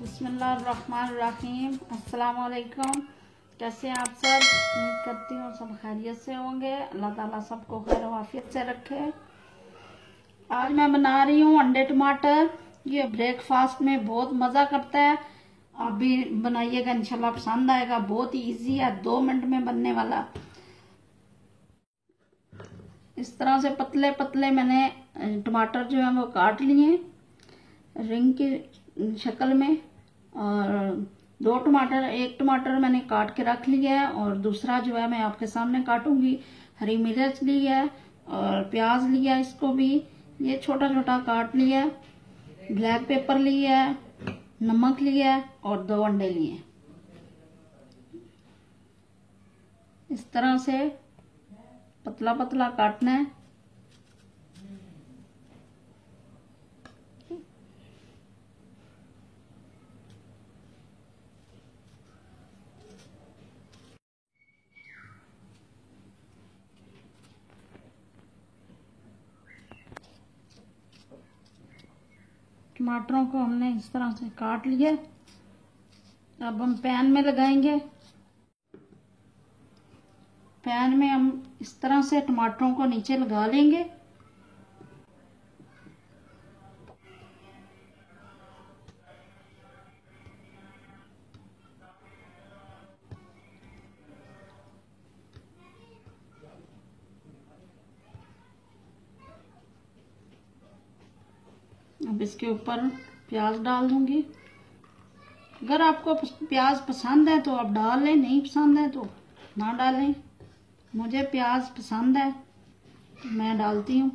बिस्मिल्लाहिर्रहमानिर्रहीम। अस्सलाम वालेकुम। कैसे हैं आप सब? उम्मीद करती हूँ सब खैरियत से होंगे। अल्लाह ताला सबको खैर वाफियत से रखे। आज मैं बना रही हूँ अंडे टमाटर। ये ब्रेकफास्ट में बहुत मज़ा करता है। आप भी बनाइएगा, इंशाल्लाह पसंद आएगा। बहुत ही इजी है, 2 मिनट में बनने वाला। इस तरह से पतले पतले मैंने टमाटर जो है वो काट लिए रिंग की शक्ल में, और 2 टमाटर, 1 टमाटर मैंने काट के रख लिया है और दूसरा जो है मैं आपके सामने काटूंगी। हरी मिर्च ली है और प्याज लिया, इसको भी ये छोटा छोटा काट लिया। ब्लैक पेपर लिया है, नमक लिया है और 2 अंडे लिए। इस तरह से पतला पतला काटना है। टमाटरों को हमने इस तरह से काट लिया। अब हम पैन में लगाएंगे। पैन में हम इस तरह से टमाटरों को नीचे लगा लेंगे। अब इसके ऊपर प्याज डाल दूंगी। अगर आपको प्याज पसंद है तो आप डाल लें, नहीं पसंद है तो ना डालें। मुझे प्याज पसंद है तो मैं डालती हूँ।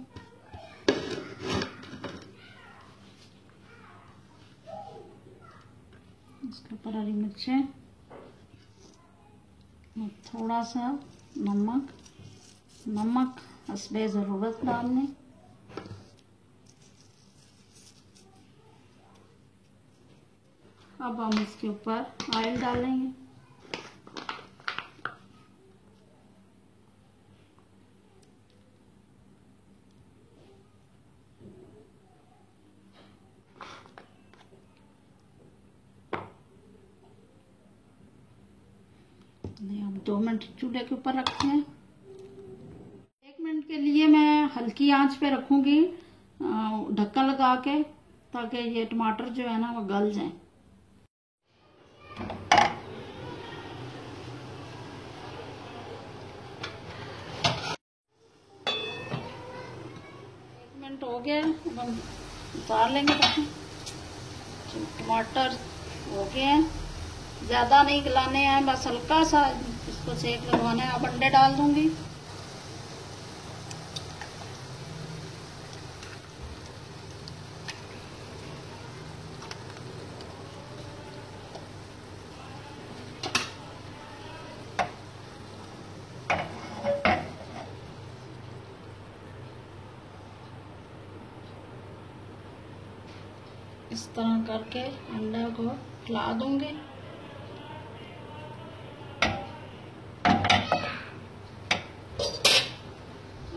इसके ऊपर हरी मिर्चें और थोड़ा सा नमक हस्बे ज़रूरत डाल लें। अब हम इसके ऊपर ऑयल डालेंगे। हम 2 मिनट चूल्हे के ऊपर रखते हैं। 1 मिनट के लिए मैं हल्की आंच पे रखूंगी ढक्कन लगा के, ताकि ये टमाटर जो है ना वो गल जाए। 1 मिनट हो गया, अब हम उतार लेंगे। टमाटर हो गए हैं, ज्यादा नहीं गलाने हैं, बस हल्का सा इसको सेक लगवाना है। अब अंडे डाल दूंगी। इस तरह करके अंडे को खिला दूंगी।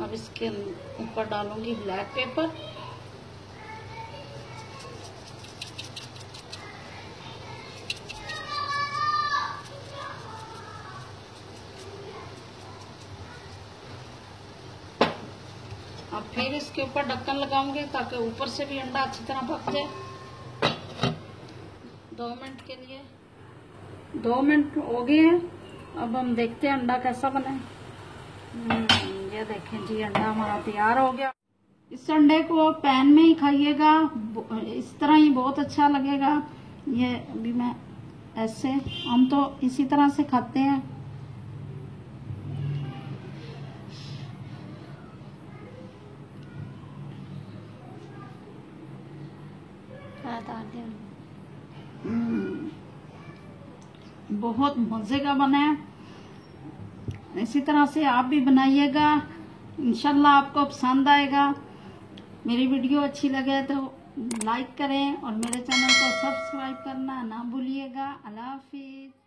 अब इसके ऊपर डालूंगी ब्लैक पेपर। अब फिर इसके ऊपर ढक्कन लगाऊंगी ताकि ऊपर से भी अंडा अच्छी तरह पक जाए। 2 मिनट के लिए 2 मिनट हो गए हैं। अब हम देखते हैं अंडा कैसा बना है। ये देखें जी, अंडा हमारा तैयार हो गया। इस अंडे को पैन में ही खाइएगा, इस तरह ही बहुत अच्छा लगेगा। ये अभी मैं ऐसे, हम तो इसी तरह से खाते हैं। बहुत मजे का बना है। इसी तरह से आप भी बनाइएगा, इंशाल्लाह आपको पसंद आएगा। मेरी वीडियो अच्छी लगे तो लाइक करें और मेरे चैनल को सब्सक्राइब करना ना भूलिएगा। अल्लाह हाफिज।